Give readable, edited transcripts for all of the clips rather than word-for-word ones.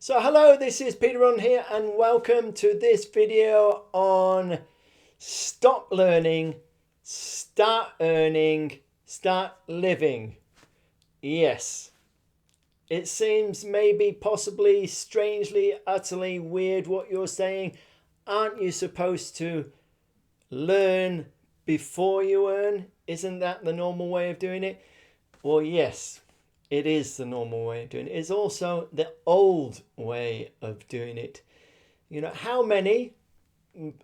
So hello, this is Peter on here and welcome to this video on stop learning, start earning, start living. Yes, it seems maybe possibly strangely, utterly weird what you're saying. Aren't you supposed to learn before you earn? Isn't that the normal way of doing it? Well, yes, it is the normal way of doing it. It's also the old way of doing it. You know, how many,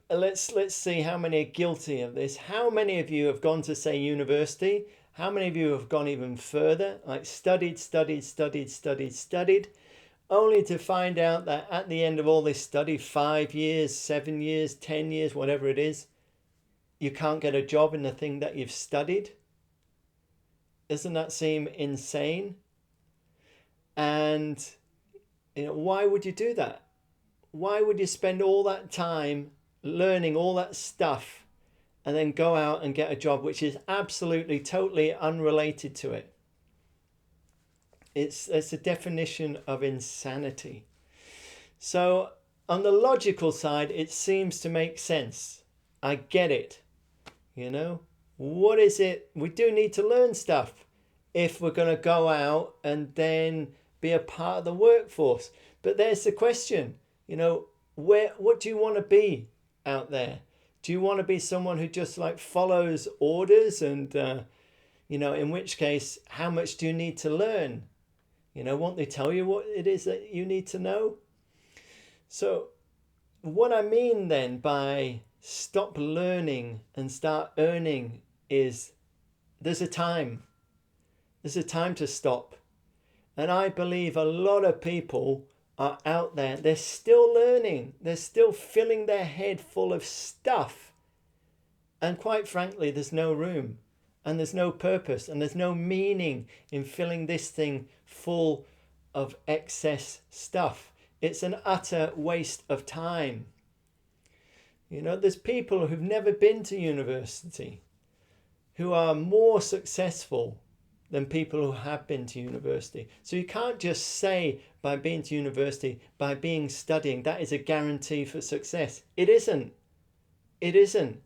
let's see how many are guilty of this. How many of you have gone to, say, university? How many of you have gone even further, like studied, only to find out that at the end of all this study, 5 years, 7 years, 10 years, whatever it is, you can't get a job in the thing that you've studied? Doesn't that seem insane? And why would you do that? Why would you spend all that time learning all that stuff and then go out and get a job which is absolutely, totally unrelated to it? It's a definition of insanity. So on the logical side, it seems to make sense. I get it. What is it? We do need to learn stuff if we're going to go out and then be a part of the workforce. But there's the question, what do you want to be out there? Do you want to be someone who just like follows orders and, in which case, how much do you need to learn? Won't they tell you what it is that you need to know? So what I mean then by stop learning and start earning is there's a time. There's a time to stop. And I believe a lot of people are out there. They're still learning. They're still filling their head full of stuff. And quite frankly, there's no room. And there's no purpose. And there's no meaning in filling this thing full of excess stuff. It's an utter waste of time. There's people who've never been to university who are more successful than people who have been to university. So you can't just say by being to university, by being studying, that is a guarantee for success. It isn't. It isn't.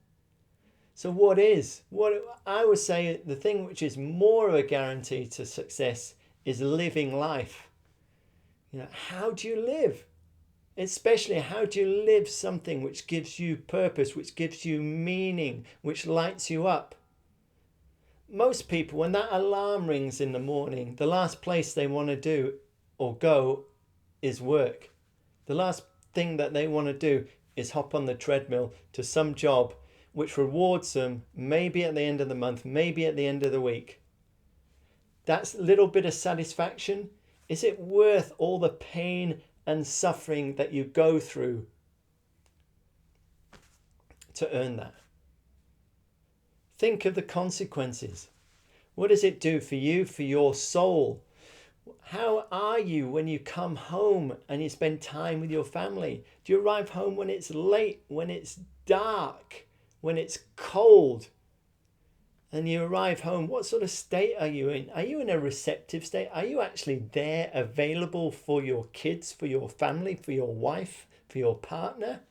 So what is? What I would say the thing which is more of a guarantee to success is living life. How do you live? Especially, how do you live something which gives you purpose, which gives you meaning, which lights you up? Most people, when that alarm rings in the morning, the last place they want to do or go is work. The last thing that they want to do is hop on the treadmill to some job which rewards them maybe at the end of the month, maybe at the end of the week. That's a little bit of satisfaction. Is it worth all the pain and suffering that you go through to earn that? Think of the consequences. What does it do for you, for your soul? How are you when you come home and you spend time with your family? Do you arrive home when it's late, when it's dark, when it's cold? And you arrive home, what sort of state are you in? Are you in a receptive state? Are you actually there, available for your kids, for your family, for your wife, for your partner?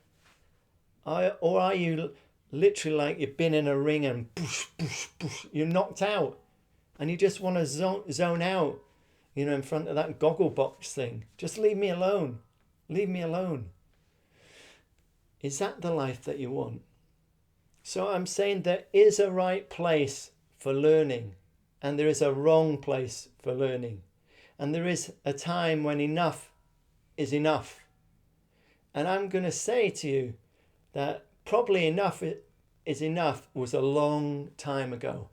Or are you literally like you've been in a ring and you're knocked out and you just want to zone out, in front of that goggle box thing? Just leave me alone. Leave me alone. Is that the life that you want? So I'm saying there is a right place for learning and there is a wrong place for learning. And there is a time when enough is enough. And I'm going to say to you that probably enough is enough was a long time ago.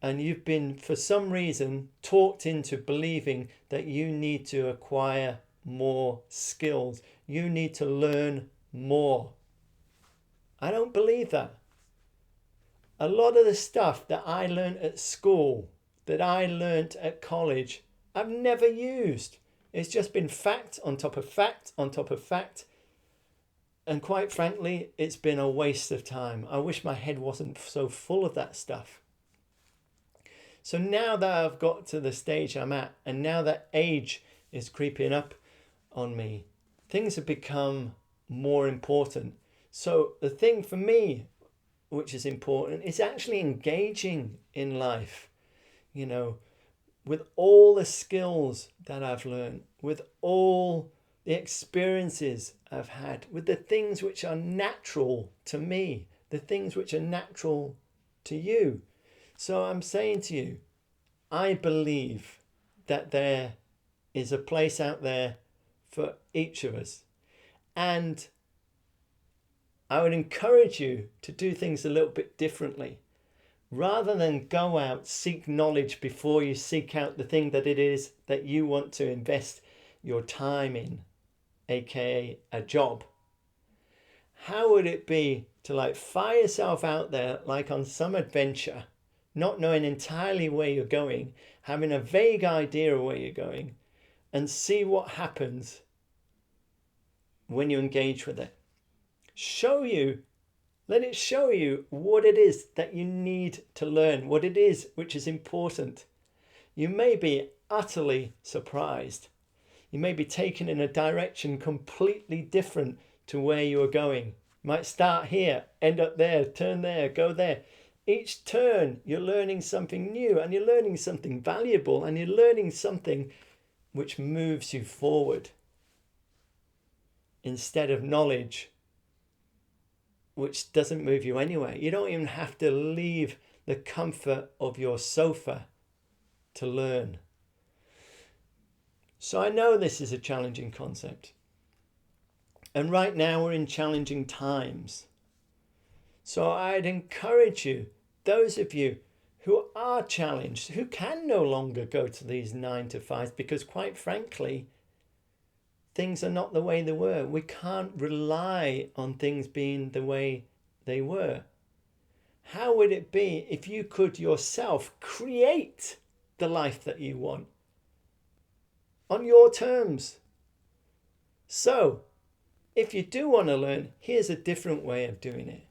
And you've been, for some reason, talked into believing that you need to acquire more skills. You need to learn more. I don't believe that. A lot of the stuff that I learned at school, that I learned at college, I've never used. It's just been fact on top of fact on top of fact. And quite frankly, it's been a waste of time. I wish my head wasn't so full of that stuff. So now that I've got to the stage I'm at, and now that age is creeping up on me. Things have become more important. So the thing for me, which is important, is actually engaging in life, with all the skills that I've learned, with all the experiences I've had, with the things which are natural to me, the things which are natural to you. So I'm saying to you, I believe that there is a place out there for each of us. And I would encourage you to do things a little bit differently. Rather than go out, seek knowledge before you seek out the thing that it is that you want to invest your time in, aka a job. How would it be to fire yourself out there like on some adventure, not knowing entirely where you're going, having a vague idea of where you're going, and see what happens when you engage with it. Let it show you what it is that you need to learn, what it is which is important. You may be utterly surprised. You may be taken in a direction completely different to where you are going. You might start here, end up there, turn there, go there. Each turn, you're learning something new, and you're learning something valuable, and you're learning something which moves you forward instead of knowledge which doesn't move you anywhere. You don't even have to leave the comfort of your sofa to learn. So I know this is a challenging concept. And right now we're in challenging times. So I'd encourage you, those of you who are challenged, who can no longer go to these 9 to 5s, because quite frankly, things are not the way they were. We can't rely on things being the way they were. How would it be if you could yourself create the life that you want on your terms? So, if you do want to learn, here's a different way of doing it.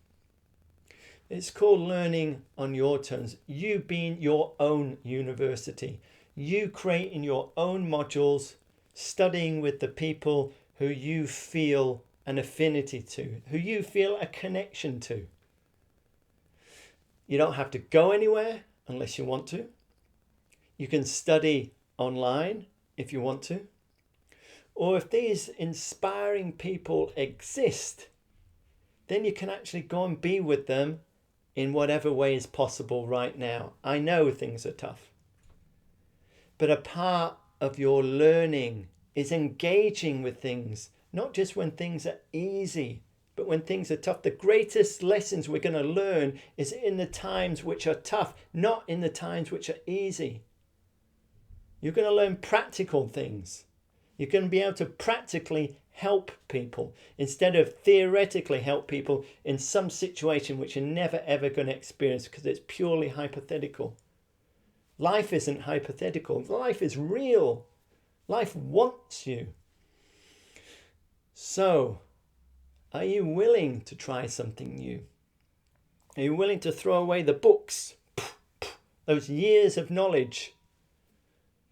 It's called learning on your terms. You being your own university. You creating your own modules, studying with the people who you feel an affinity to, who you feel a connection to. You don't have to go anywhere unless you want to. You can study online if you want to. Or if these inspiring people exist, then you can actually go and be with them in whatever way is possible right now. I know things are tough. But a part of your learning is engaging with things, not just when things are easy, but when things are tough. The greatest lessons we're going to learn is in the times which are tough, not in the times which are easy. You're going to learn practical things. You're going to be able to practically help people instead of theoretically help people in some situation which you're never ever going to experience because it's purely hypothetical. Life isn't hypothetical. Life is real. Life wants you. So, are you willing to try something new? Are you willing to throw away the books, those years of knowledge,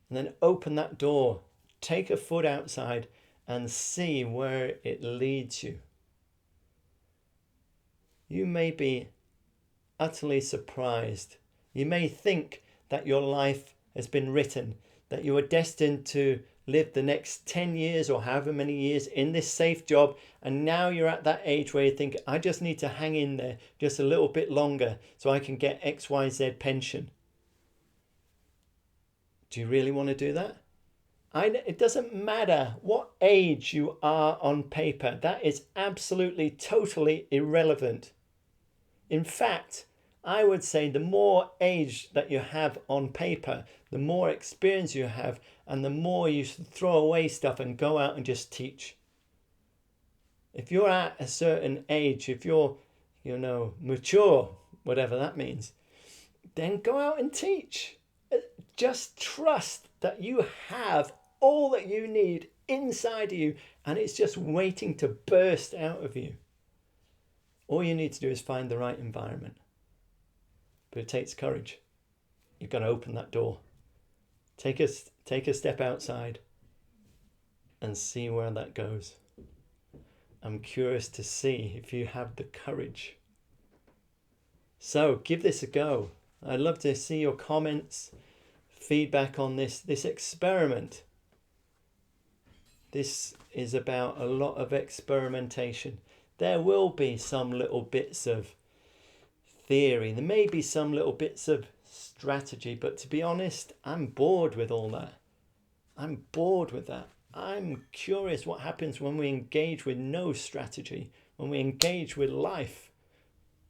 and then open that door, take a foot outside and see where it leads you? You may be utterly surprised. You may think that your life has been written, that you are destined to live the next 10 years or however many years in this safe job, and now you're at that age where you think, I just need to hang in there just a little bit longer so I can get XYZ pension. Do you really want to do that? It doesn't matter what age you are on paper. That is absolutely, totally irrelevant. In fact, I would say the more age that you have on paper, the more experience you have, and the more you throw away stuff and go out and just teach. If you're at a certain age, if you're, mature, whatever that means, then go out and teach. Just trust that you have all that you need inside of you, and it's just waiting to burst out of you. All you need to do is find the right environment. But it takes courage. You've got to open that door. Take a step outside and see where that goes. I'm curious to see if you have the courage. So give this a go. I'd love to see your comments, feedback on this experiment. This is about a lot of experimentation. There will be some little bits of theory. There may be some little bits of strategy, but to be honest, I'm bored with all that. I'm bored with that. I'm curious what happens when we engage with no strategy, when we engage with life.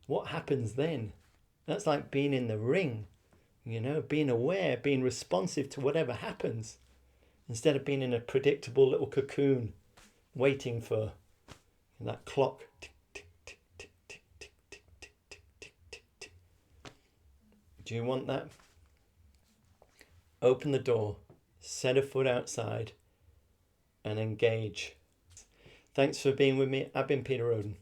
What happens then? That's like being in the ring, you know, being aware, being responsive to whatever happens, instead of being in a predictable little cocoon, waiting for that clock. Tick, tick, tick, tick, tick, tick, tick, tick, tick, tick, tick, tick. Do you want that? Open the door, set a foot outside, and engage. Thanks for being with me. I've been Peter Roden.